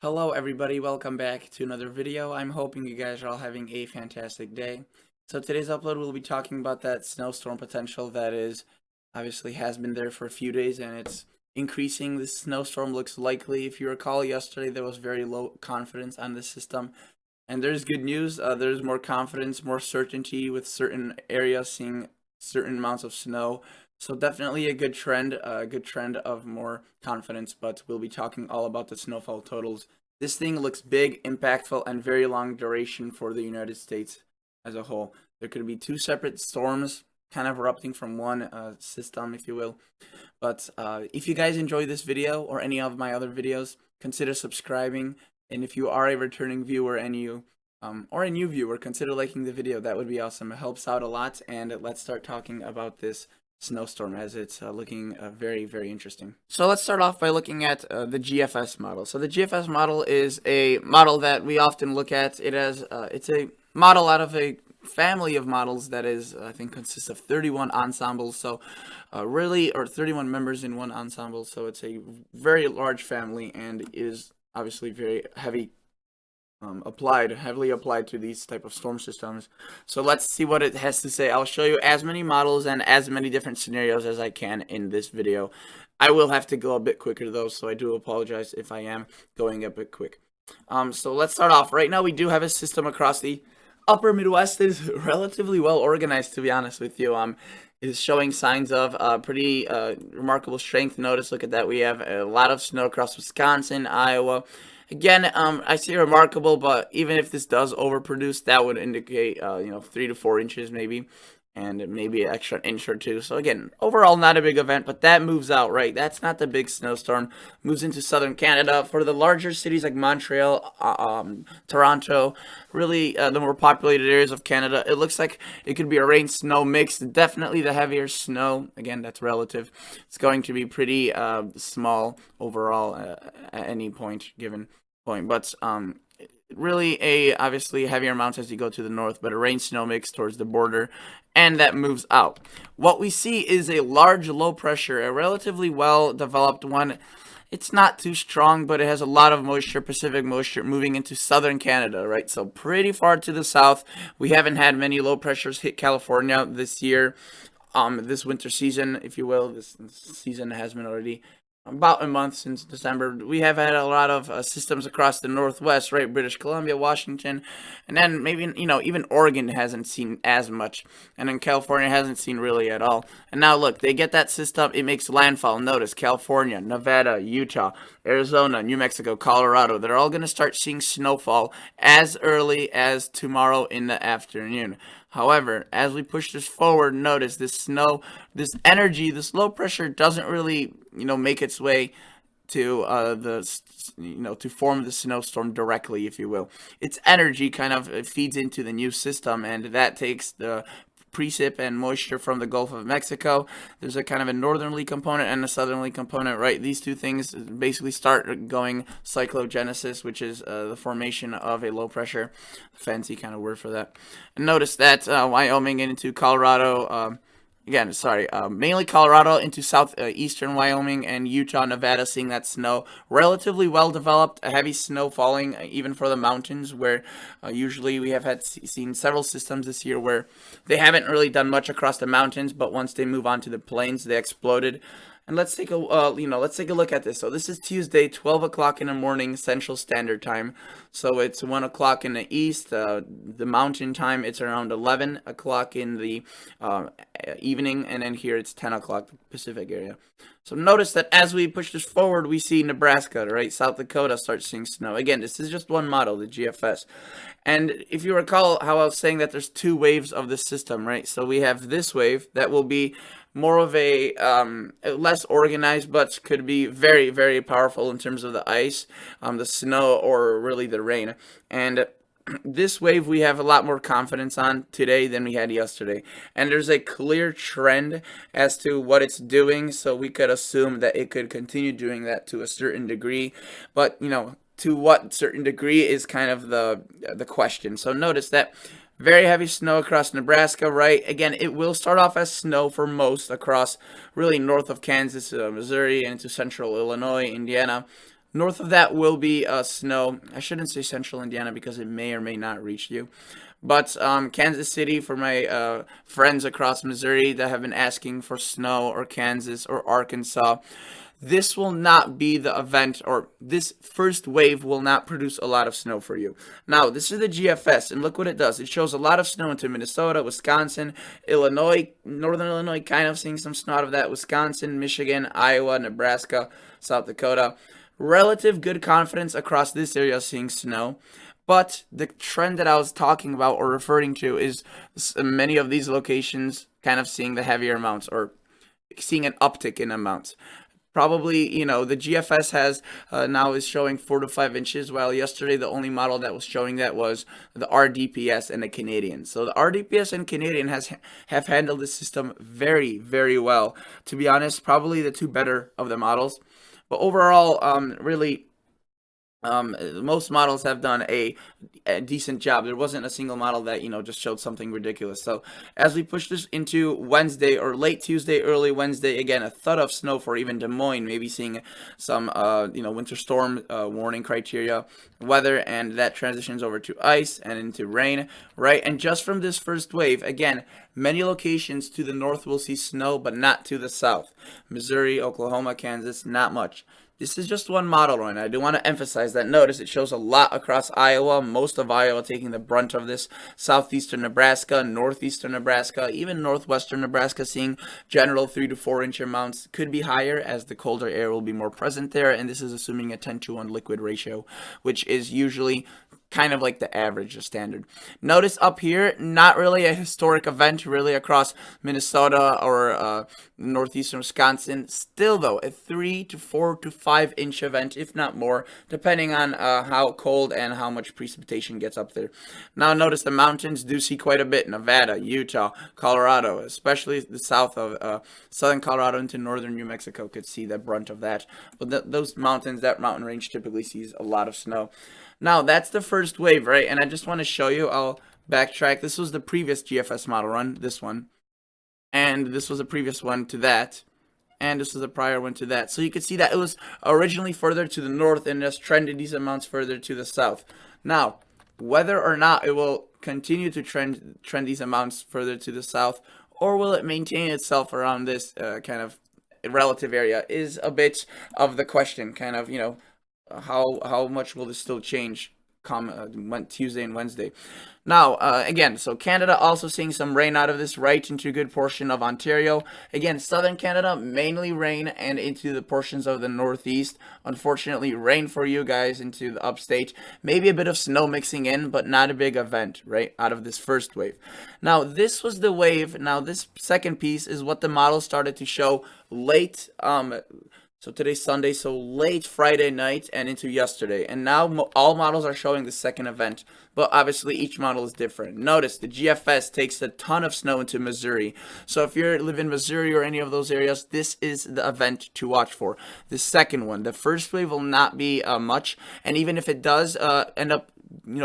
Hello everybody, welcome back to another video. I'm hoping you guys are all having a fantastic day. So today's upload we'll be talking about that snowstorm potential that is obviously has been there for a few days and it's increasing. This snowstorm looks likely. If you recall yesterday there was very low confidence on the system. And there's good news. There's more confidence, more certainty with certain areas seeing certain amounts of snow. So definitely a good trend of more confidence. But we'll be talking all about the snowfall totals. This thing looks big, impactful, and very long duration for the United States as a whole. There could be two separate storms kind of erupting from one system, if you will. But if you guys enjoy this video or any of my other videos, consider subscribing. And if you are a returning viewer and you or a new viewer, consider liking the video. That would be awesome. It helps out a lot. And let's start talking about this snowstorm as it's looking very, very interesting. So let's start off by looking at the GFS model. So the GFS model is a model that we often look at. It's a model out of a family of models that is, I think, consists of 31 ensembles. So or 31 members in one ensemble. So it's a very large family and is obviously very heavily applied to these type of storm systems. So let's see what it has to say. I'll show you as many models and as many different scenarios as I can in this video. I will have to go a bit quicker though, so I do apologize if I am going a bit quick. So let's start off. Right now we do have a system across the upper Midwest that is relatively well organized, to be honest with you. Is showing signs of pretty remarkable strength. Notice, look at that. We have a lot of snow across Wisconsin, Iowa. Again, I say remarkable, but even if this does overproduce, that would indicate 3 to 4 inches maybe, and maybe an extra inch or two. So again, overall not a big event, but that moves out, right? That's not the big snowstorm. Moves into southern Canada. For the larger cities like Montreal, Toronto, really the more populated areas of Canada, it looks like it could be a rain-snow mix. Definitely the heavier snow. Again, that's relative. It's going to be pretty small overall at any point given point, but really obviously heavier amounts as you go to the north, but a rain-snow mix towards the border, and that moves out. What we see is a large low pressure, a relatively well-developed one. It's not too strong, but it has a lot of moisture, Pacific moisture, moving into southern Canada, right? So pretty far to the south. We haven't had many low pressures hit California this year, this winter season, if you will. This season has been already about a month since December. We have had a lot of systems across the Northwest, right? British Columbia, Washington, and then maybe, even Oregon hasn't seen as much, and then California hasn't seen really at all. And now look, they get that system, it makes landfall. Notice California, Nevada, Utah, Arizona, New Mexico, Colorado, they're all going to start seeing snowfall as early as tomorrow in the afternoon. However, as we push this forward, notice this snow, this energy, this low pressure doesn't really, make its way to to form the snowstorm directly, if you will. Its energy kind of feeds into the new system, and that takes the precip and moisture from the Gulf of Mexico. There's a kind of a northerly component and a southerly component, right? These two things basically start going cyclogenesis, which is the formation of a low pressure, fancy kind of word for that. And notice that Wyoming and into Colorado, mainly Colorado into southeastern Wyoming and Utah, Nevada, seeing that snow relatively well developed, a heavy snow falling even for the mountains, where usually we have seen several systems this year where they haven't really done much across the mountains, but once they move on to the plains, they exploded. And let's take a look at this. So this is Tuesday, 12 o'clock in the morning, Central Standard Time. So it's 1 o'clock in the east. The mountain time, it's around 11 o'clock in the evening. And then here it's 10 o'clock, Pacific area. So notice that as we push this forward, we see Nebraska, right? South Dakota starts seeing snow. Again, this is just one model, the GFS. And if you recall how I was saying that there's two waves of the system, right? So we have this wave that will be more of a less organized, but could be very, very powerful in terms of the ice, the snow, or really the rain. And this wave we have a lot more confidence on today than we had yesterday. And there's a clear trend as to what it's doing, so we could assume that it could continue doing that to a certain degree. But, to what certain degree is kind of the question. So notice that very heavy snow across Nebraska, right? Again, it will start off as snow for most across really north of Kansas, Missouri, and into central Illinois, Indiana. North of that will be snow. I shouldn't say central Indiana because it may or may not reach you. But Kansas City, for my friends across Missouri that have been asking for snow, or Kansas or Arkansas, this will not be the event, or this first wave will not produce a lot of snow for you. Now, this is the GFS, and look what it does. It shows a lot of snow into Minnesota, Wisconsin, Illinois, northern Illinois, kind of seeing some snow out of that, Wisconsin, Michigan, Iowa, Nebraska, South Dakota. Relative good confidence across this area seeing snow. But the trend that I was talking about or referring to is many of these locations kind of seeing the heavier amounts, or seeing an uptick in amounts. Probably, the GFS has now is showing 4 to 5 inches, while yesterday the only model that was showing that was the RDPS and the Canadian. So the RDPS and Canadian have handled the system very, very well. To be honest, probably the two better of the models. But overall, really, most models have done a decent job. There wasn't a single model that just showed something ridiculous. So as we push this into Wednesday, or late Tuesday, early Wednesday, again, a thud of snow for even Des Moines, maybe seeing some winter storm warning criteria weather, and that transitions over to ice and into rain, right? And just from this first wave, again, many locations to the north will see snow, but not to the south. Missouri, Oklahoma, Kansas, not much. This is just one model run. I do want to emphasize that. Notice it shows a lot across Iowa, most of Iowa taking the brunt of this. Southeastern Nebraska, northeastern Nebraska, even northwestern Nebraska seeing general 3 to 4 inch amounts. Could be higher as the colder air will be more present there, and this is assuming a 10-to-1 liquid ratio, which is usually kind of like the average, the standard. Notice up here, not really a historic event really across Minnesota or northeastern Wisconsin. Still though, a 3 to 4 to 5 inch event, if not more, depending on how cold and how much precipitation gets up there. Now notice the mountains do see quite a bit. Nevada, Utah, Colorado, especially the south of southern Colorado into northern New Mexico could see the brunt of that. But those mountains, that mountain range typically sees a lot of snow. Now, that's the first wave, right? And I just want to show you, I'll backtrack. This was the previous GFS model run, this one. And this was a previous one to that. And this was a prior one to that. So you can see that it was originally further to the north and just trended these amounts further to the south. Now, whether or not it will continue to trend these amounts further to the south, or will it maintain itself around this kind of relative area, is a bit of the question. Kind of, how much will this still change come Tuesday and Wednesday? Now, again, so Canada also seeing some rain out of this right into a good portion of Ontario. Again, southern Canada, mainly rain, and into the portions of the northeast. Unfortunately, rain for you guys into the upstate. Maybe a bit of snow mixing in, but not a big event, right, out of this first wave. Now, this was the wave. Now, this second piece is what the model started to show late, so today's Sunday, so late Friday night and into yesterday. And now all models are showing the second event, but obviously each model is different. Notice the GFS takes a ton of snow into Missouri. So if you live in Missouri or any of those areas, this is the event to watch for. The second one, the first wave will not be much. And even if it does end up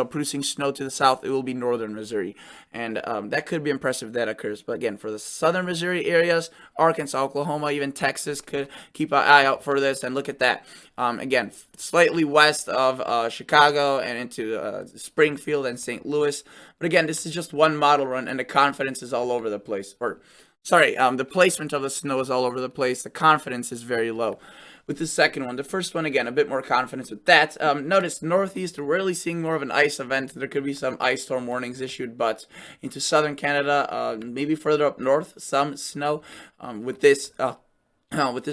producing snow to the south, it will be northern Missouri, and that could be impressive if that occurs. But again, for the southern Missouri areas, Arkansas, Oklahoma, even Texas could keep an eye out for this. And look at that, again, slightly west of Chicago and into Springfield and St. Louis. But again, this is just one model run, and the confidence is all over the place. Or sorry, the placement of the snow is all over the place. The confidence is very low with the second one. The first one, again, a bit more confidence with that. Notice northeast, we're really seeing more of an ice event. There could be some ice storm warnings issued, but into southern Canada, maybe further up north, some snow with this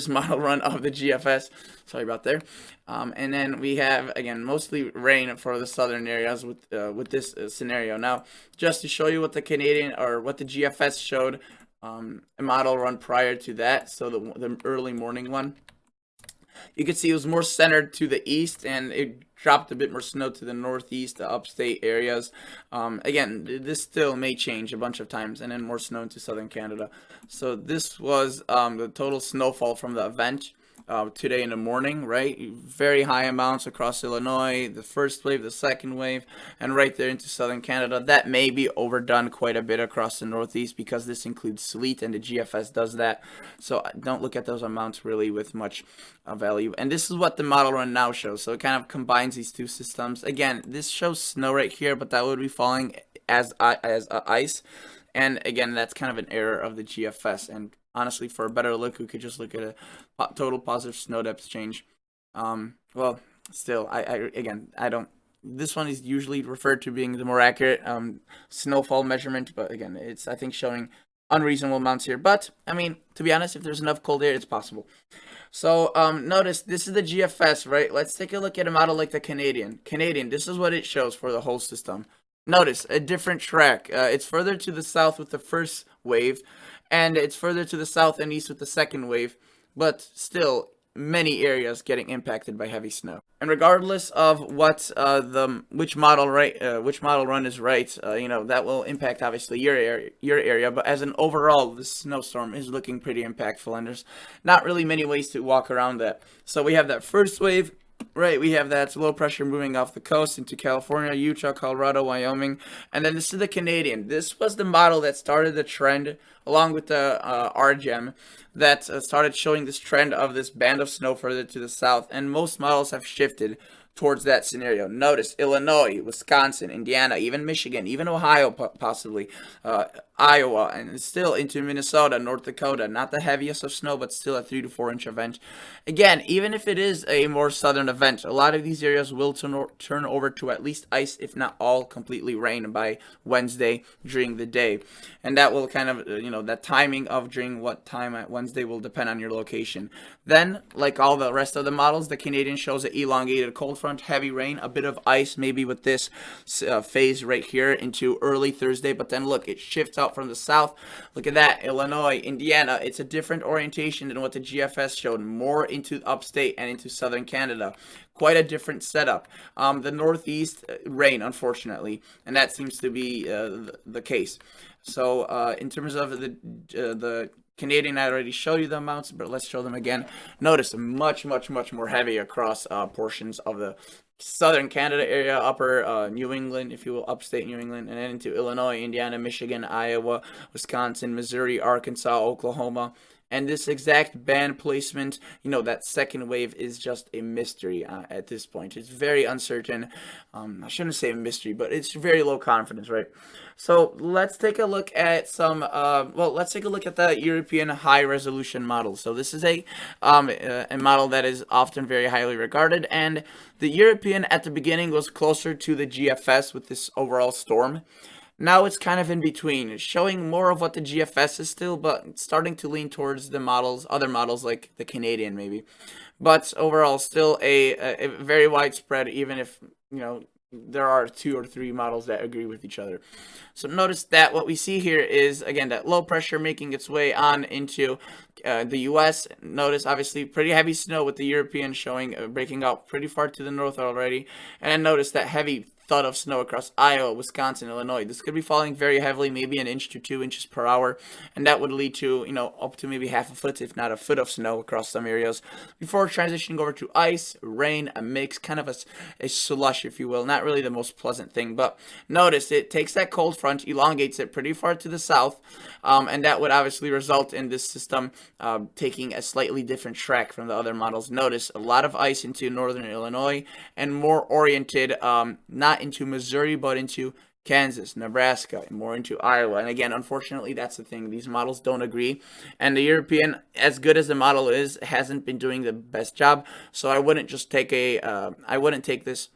model run of the GFS. Sorry about there. And then we have, again, mostly rain for the southern areas with this scenario. Now, just to show you what the Canadian, or what the GFS showed, a model run prior to that, so the early morning one, you can see it was more centered to the east, and it dropped a bit more snow to the northeast, the upstate areas. Again, this still may change a bunch of times, and then more snow into southern Canada. So this was the total snowfall from the event. today in the morning, right? Very high amounts across Illinois, the first wave, the second wave, and right there into southern Canada. That may be overdone quite a bit across the Northeast because this includes sleet, and the GFS does that. So don't look at those amounts really with much value. And this is what the model run now shows. So it kind of combines these two systems. Again, this shows snow right here, but that would be falling as ice. And again, that's kind of an error of the GFS. And honestly, for a better look, we could just look at a total positive snow depth change. Well, still, I don't. This one is usually referred to being the more accurate snowfall measurement, but again, it's I think showing unreasonable amounts here. But I mean, to be honest, if there's enough cold air, it's possible. So notice this is the GFS, right? Let's take a look at a model like the Canadian. This is what it shows for the whole system. Notice a different track. It's further to the south with the first wave, and it's further to the south and east with the second wave, but still many areas getting impacted by heavy snow. And regardless of what which model run is right, that will impact obviously your area. But as an overall, this snowstorm is looking pretty impactful, and there's not really many ways to walk around that. So we have that first wave. Right, we have that low pressure moving off the coast into California, Utah, Colorado, Wyoming, and then this is the Canadian. This was the model that started the trend, along with the RGEM, that started showing this trend of this band of snow further to the south, and most models have shifted towards that scenario. Notice Illinois, Wisconsin, Indiana, even Michigan, even Ohio possibly, Iowa, and still into Minnesota, North Dakota. Not the heaviest of snow, but still a 3 to 4 inch event. Again, even if it is a more southern event, a lot of these areas will turn over to at least ice, if not all completely rain by Wednesday during the day. And that will kind of, that timing of during what time at Wednesday will depend on your location. Then, like all the rest of the models, the Canadian shows an elongated cold front, heavy rain, a bit of ice, maybe with this phase right here into early Thursday. But then look, it shifts out from the south. Look at that, Illinois, Indiana. It's a different orientation than what the GFS showed, more into upstate and into southern Canada. Quite a different setup. The Northeast rain, unfortunately, and that seems to be the case. So in terms of the Canadian, I already showed you the amounts, but let's show them again. Notice much more heavy across portions of the southern Canada area, upper New England, if you will, upstate New England, and then into Illinois, Indiana, Michigan, Iowa, Wisconsin, Missouri, Arkansas, Oklahoma. And this exact band placement, that second wave is just a mystery at this point. It's very uncertain. I shouldn't say a mystery, but it's very low confidence, right? So let's take a look at let's take a look at the European high resolution model. So this is a model that is often very highly regarded, and the European at the beginning was closer to the GFS with this overall storm. Now it's kind of in between. It's showing more of what the GFS is still, but starting to lean towards the other models like the Canadian maybe. But overall, still a very widespread, even if, there are 2 or 3 models that agree with each other. So notice that what we see here is, again, that low pressure making its way on into the U.S. Notice, obviously, pretty heavy snow with the European showing, breaking out pretty far to the north already. And then notice that heavy thud of snow across Iowa, Wisconsin, Illinois. This could be falling very heavily, maybe 1 inch to 2 inches per hour, and that would lead to, up to maybe half a foot, if not a foot of snow across some areas, before transitioning over to ice, rain, a mix, kind of a slush, if you will. Not really the most pleasant thing, but notice it takes that cold front, elongates it pretty far to the south, and that would obviously result in this system taking a slightly different track from the other models. Notice a lot of ice into northern Illinois, and more oriented, not into Missouri, but into Kansas, Nebraska, and more into Iowa. And again, unfortunately, that's the thing. These models don't agree. And the European, as good as the model is, hasn't been doing the best job. So I wouldn't just take I wouldn't take this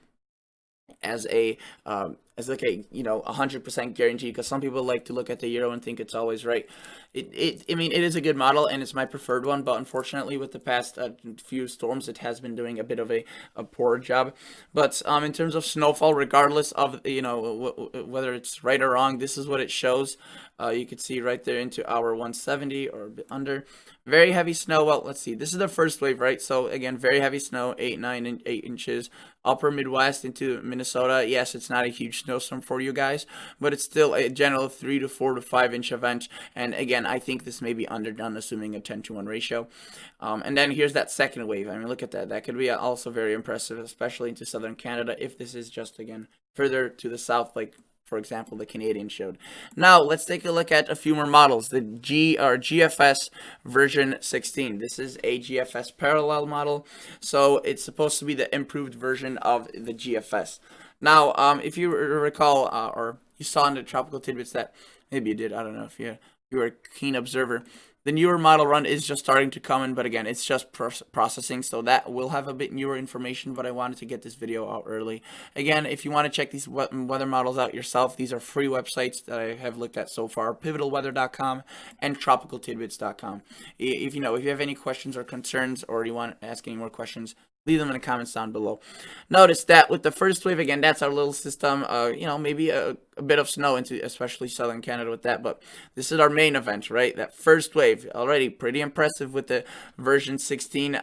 as like a 100% guarantee, because some people like to look at the Euro and think it's always right. I mean, it is a good model and it's my preferred one, but unfortunately with the past few storms it has been doing a bit of a poor job. But in terms of snowfall, regardless of whether it's right or wrong, this is what it shows. You can see right there into hour 170 or a bit under. Very heavy snow. Well, let's see. This is the first wave, right? So again, very heavy snow, 8, 9, and 8 inches. Upper Midwest into Minnesota. Yes, it's not a huge snowstorm for you guys, but it's still a general 3 to 4 to 5 inch event. And again, I think this may be underdone, assuming a 10-to-1 ratio. And then here's that second wave. I mean, look at that. That could be also very impressive, especially into southern Canada, if this is just, again, further to the south, like, for example, the Canadian showed. Now, let's take a look at a few more models. The GFS version 16. This is a GFS parallel model, so it's supposed to be the improved version of the GFS. Now, if you recall, or you saw in the Tropical Tidbits that, maybe you did, I don't know if you were a keen observer, the newer model run is just starting to come in, but again, it's just processing, so that will have a bit newer information, but I wanted to get this video out early. Again, if you want to check these weather models out yourself, these are free websites that I have looked at so far, pivotalweather.com and tropicaltidbits.com. If you have any questions or concerns, or you want to ask any more questions, leave them in the comments down below. Notice that with the first wave, again, that's our little system. Maybe a bit of snow into especially southern Canada with that, but this is our main event, right? That first wave, already pretty impressive with the version 16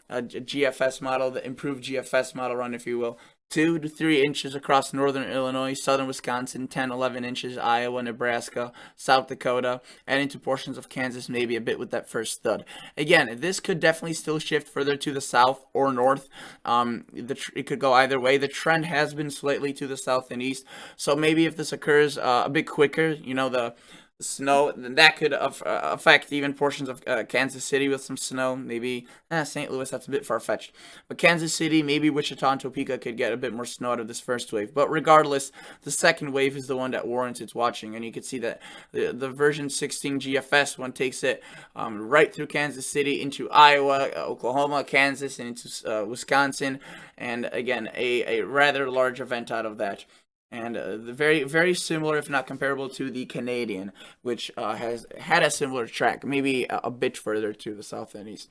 GFS model, the improved GFS model run, if you will. 2 to 3 inches across northern Illinois, southern Wisconsin, 10, 11 inches, Iowa, Nebraska, South Dakota, and into portions of Kansas, maybe a bit with that first stud. Again, this could definitely still shift further to the south or north. It could go either way. The trend has been slightly to the south and east, so maybe if this occurs a bit quicker, the snow, then that could affect even portions of Kansas City with some snow. Maybe St. Louis, that's a bit far-fetched, but Kansas City, maybe Wichita and Topeka could get a bit more snow out of this first wave. But regardless, the second wave is the one that warrants its watching, and you can see that the version 16 GFS one takes it right through Kansas City into Iowa, Oklahoma, Kansas, and into Wisconsin, and again, a rather large event out of that. And very, very similar, if not comparable, to the Canadian, which has had a similar track, maybe a bit further to the south and east.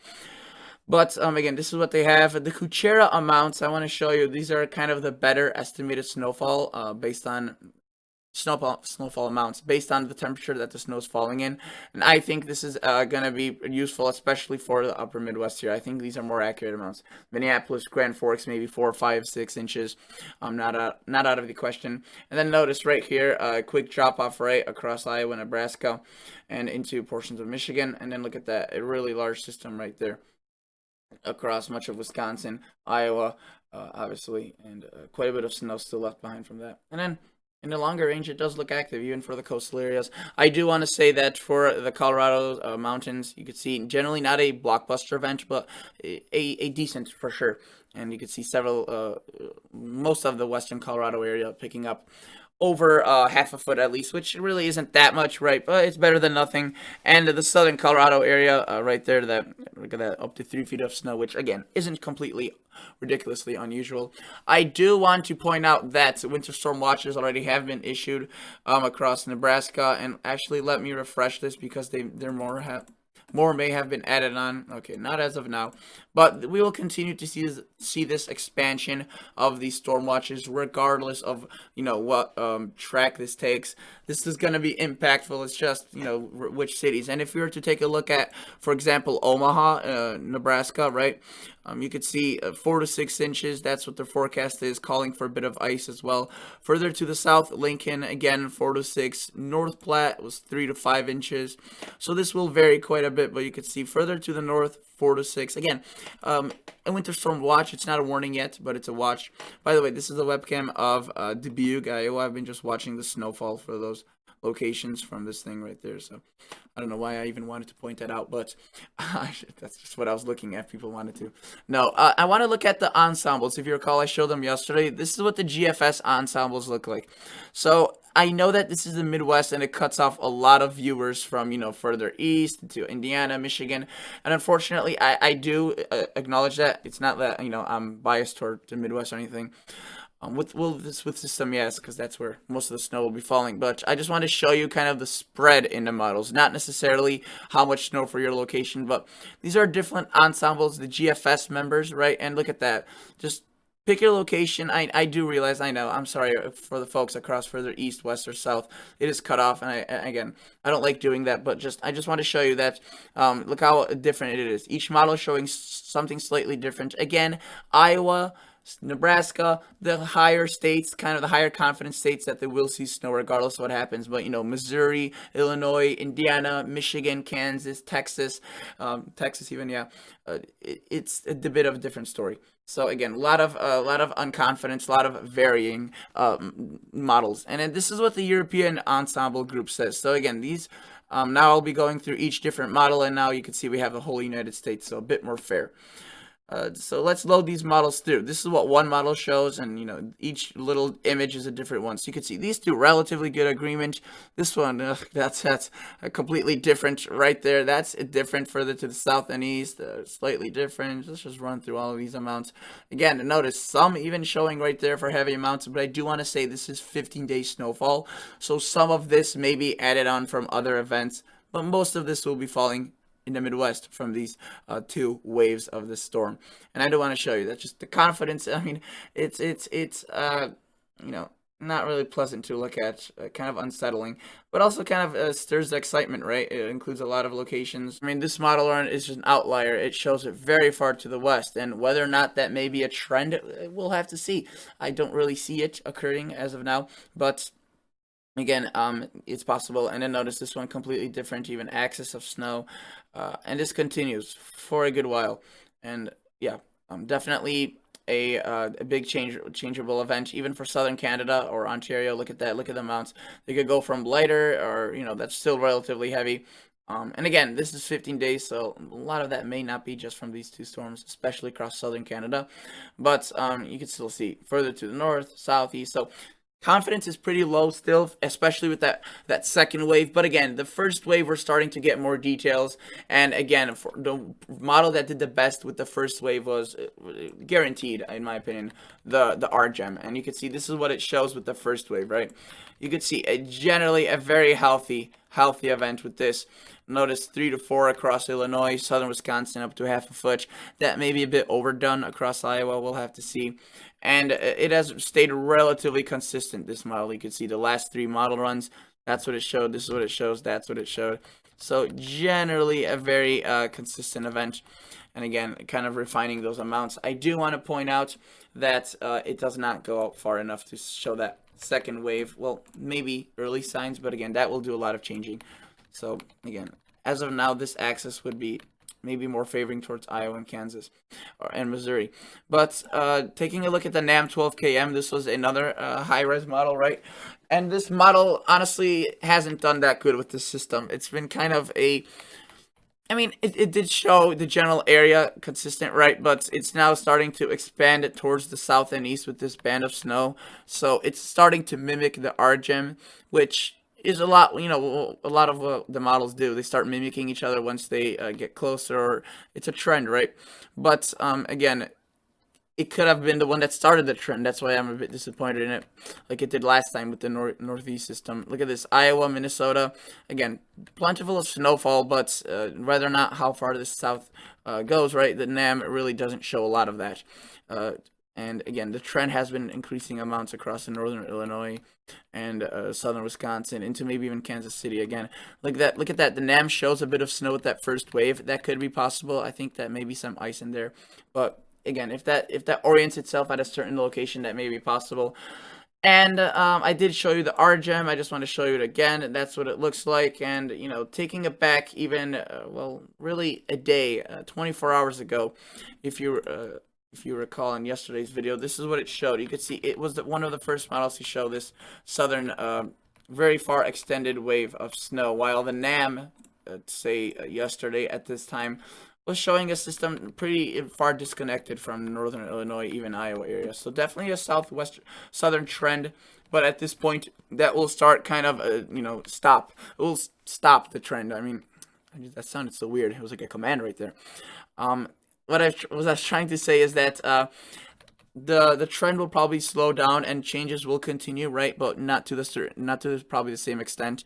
But again, this is what they have. The Kuchera amounts, I want to show you, these are kind of the better estimated snowfall based on snowfall amounts based on the temperature that the snow is falling in. And I think this is going to be useful, especially for the upper Midwest here. I think these are more accurate amounts. Minneapolis, Grand Forks, maybe 4, 5, 6 inches. Not out of the question. And then notice right here, a quick drop off right across Iowa, Nebraska, and into portions of Michigan. And then look at that, a really large system right there across much of Wisconsin, Iowa, obviously, and quite a bit of snow still left behind from that. And then in the longer range, it does look active, even for the coastal areas. I do want to say that for the Colorado mountains, you could see generally not a blockbuster event, but a decent for sure. And you could see most of the western Colorado area picking up over half a foot at least, which really isn't that much, right? But it's better than nothing. And the southern Colorado area right there, look at that, up to 3 feet of snow, which again isn't completely ridiculously unusual. I do want to point out that winter storm watches already have been issued across Nebraska, and actually let me refresh this because they're more may have been added on. Okay, not as of now, but we will continue to see this expansion of these storm watches, regardless of what track this takes. This is going to be impactful. It's just which cities. And if we were to take a look at, for example, Omaha, Nebraska, right? You could see 4 to 6 inches. That's what the forecast is, calling for a bit of ice as well. Further to the south, Lincoln, again, 4 to 6. North Platte was 3 to 5 inches. So this will vary quite a bit, but you could see further to the north, 4 to 6. Again, a winter storm watch. It's not a warning yet, but it's a watch. By the way, this is a webcam of Dubuque, Iowa. I've been just watching the snowfall for those locations from this thing right there. So I don't know why I even wanted to point that out, but that's just what I was looking at. People wanted to. No, I want to look at the ensembles. If you recall, I showed them yesterday. This is what the GFS ensembles look like. So I know that this is the Midwest, and it cuts off a lot of viewers from, further east to Indiana, Michigan. And unfortunately, I do acknowledge that. It's not that, I'm biased toward the Midwest or anything. With system, yes, because that's where most of the snow will be falling. But I just want to show you kind of the spread in the models, not necessarily how much snow for your location, but these are different ensembles, the GFS members, right? And look at that. Just pick your location. I do realize, I know, I'm sorry for the folks across further east, west, or south. It is cut off, and I don't like doing that, but I just want to show you that, look how different it is. Each model is showing something slightly different. Again, Iowa, Nebraska, the higher states, kind of the higher confidence states, that they will see snow regardless of what happens. But Missouri, Illinois, Indiana, Michigan, Kansas, Texas, Texas even, yeah, it's a bit of a different story. So again, a lot of unconfidence, a lot of varying models, and then this is what the European ensemble group says. So again, these now I'll be going through each different model, and now you can see we have the whole United States, so a bit more fair. So let's load these models through. This is what one model shows, and each little image is a different one. So you can see these two, relatively good agreement. This one, that's a completely different right there. That's different further to the south and east, slightly different. Let's just run through all of these amounts. Again, notice some even showing right there for heavy amounts, but I do want to say this is 15-day snowfall. So some of this may be added on from other events, but most of this will be falling in the Midwest from these two waves of the storm. And I do want to show you that's just the confidence. I mean, it's not really pleasant to look at, kind of unsettling, but also kind of stirs the excitement, right? It includes a lot of locations. I mean, this model is just an outlier. It shows it very far to the west, and whether or not that may be a trend, we'll have to see. I don't really see it occurring as of now, but again, it's possible. And then notice this one completely different, even axis of snow, and this continues for a good while. And yeah, definitely a big changeable event, even for southern Canada or Ontario. Look at that. Look at the amounts. They could go from lighter, or that's still relatively heavy. And again, this is 15 days, so a lot of that may not be just from these two storms, especially across southern Canada. But you can still see further to the north, southeast. So confidence is pretty low still, especially with that second wave. But again, the first wave, we're starting to get more details. And again, for the model that did the best with the first wave was guaranteed, in my opinion, the RGEM. And you can see this is what it shows with the first wave, right? You could see generally a very healthy event with this. Notice 3 to 4 across Illinois, southern Wisconsin up to half a foot. That may be a bit overdone across Iowa. We'll have to see. And it has stayed relatively consistent, this model. You can see the last 3 model runs. That's what it showed. This is what it shows. That's what it showed. So generally a very consistent event. And again, kind of refining those amounts. I do want to point out that it does not go out far enough to show that second wave. Well, maybe early signs, but again, that will do a lot of changing. So again, as of now, this axis would be maybe more favoring towards Iowa and Kansas and Missouri. But taking a look at the NAM 12KM, this was another high-res model, right? And this model honestly hasn't done that good with the system. It's been kind of it did show the general area consistent, right? But it's now starting to expand it towards the south and east with this band of snow. So it's starting to mimic the RGEM, which is a lot of what the models do. They start mimicking each other once they get closer, or it's a trend, right? But again, it could have been the one that started the trend. That's why I'm a bit disappointed in it, like it did last time with the Northeast system. Look at this, Iowa, Minnesota. Again, plentiful of snowfall, but whether or not how far the south goes, right, the NAM really doesn't show a lot of that. And again, the trend has been increasing amounts across the northern Illinois and southern Wisconsin into maybe even Kansas City. Again, look at that. The NAM shows a bit of snow with that first wave. That could be possible. I think that may be some ice in there. But again, if that orients itself at a certain location, that may be possible. And I did show you the RGEM. I just want to show you it again. That's what it looks like. And taking it back even really a day, 24 hours ago, if you recall in yesterday's video, this is what it showed. You could see it was one of the first models to show this southern, very far extended wave of snow, while the NAM, say yesterday at this time, was showing a system pretty far disconnected from northern Illinois, even Iowa area. So definitely a southern trend, but at this point, that will start kind of, stop. It will stop the trend. I mean, that sounded so weird. It was like a command right there. What I was trying to say is that the trend will probably slow down and changes will continue, right? But not to probably the same extent.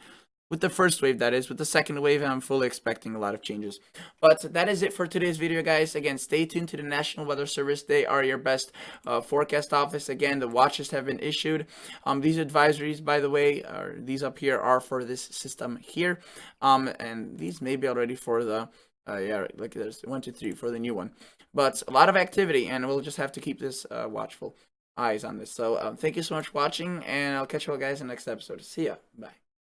With the first wave, that is. With the second wave, I'm fully expecting a lot of changes. But that is it for today's video, guys. Again, stay tuned to the National Weather Service. They are your best forecast office. Again, the watches have been issued. These advisories, by the way, these up here are for this system here. And these may be already for the Yeah, right, like there's 1, 2, 3 for the new one. But a lot of activity, and we'll just have to keep this watchful eyes on this. So thank you so much for watching, and I'll catch you all guys in the next episode. See ya. Bye.